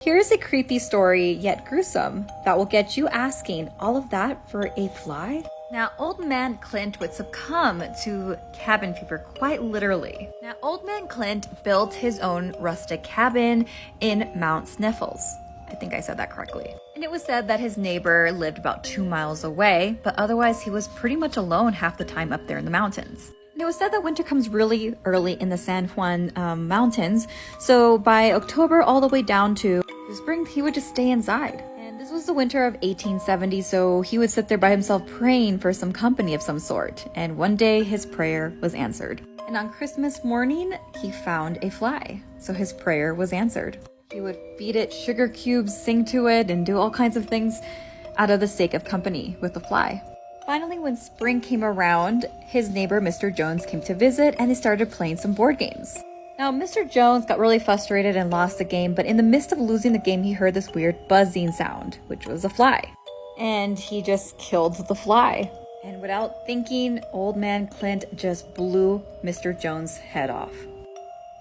Here's a creepy story, yet gruesome, that will get you asking all of that for a fly? Now, old man Clint would succumb to cabin fever quite literally. Now, old man Clint built his own rustic cabin in Mount Sniffles. I think I said that correctly. And it was said that his neighbor lived about 2 miles away, but otherwise he was pretty much alone half the time up there in the mountains. And it was said that winter comes really early in the San Juan Mountains, so by October all the way down to the spring, he would just stay inside. And this was the winter of 1870, so he would sit there by himself praying for some company of some sort. And one day his prayer was answered. And on Christmas morning, he found a fly, so his prayer was answered. He would feed it sugar cubes, sing to it, and do all kinds of things out of the sake of company with the fly. Finally, when spring came around, his neighbor, Mr. Jones, came to visit and they started playing some board games. Now, Mr. Jones got really frustrated and lost the game, but in the midst of losing the game, he heard this weird buzzing sound, which was a fly. And he just killed the fly. And without thinking, old man Clint just blew Mr. Jones' head off.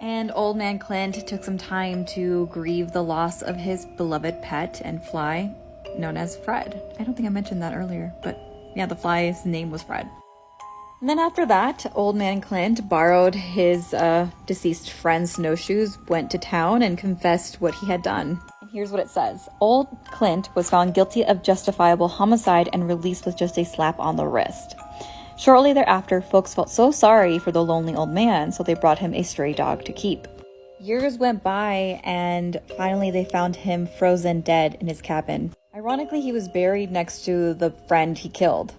And old man Clint took some time to grieve the loss of his beloved pet and fly, known as Fred. I don't think I mentioned that earlier, but yeah, the fly's name was Fred. And then after that, old man Clint borrowed his deceased friend's snowshoes, went to town, and confessed what he had done. And here's what it says. Old Clint was found guilty of justifiable homicide and released with just a slap on the wrist. Shortly thereafter, folks felt so sorry for the lonely old man, so they brought him a stray dog to keep. Years went by, and finally they found him frozen dead in his cabin. Ironically, he was buried next to the friend he killed.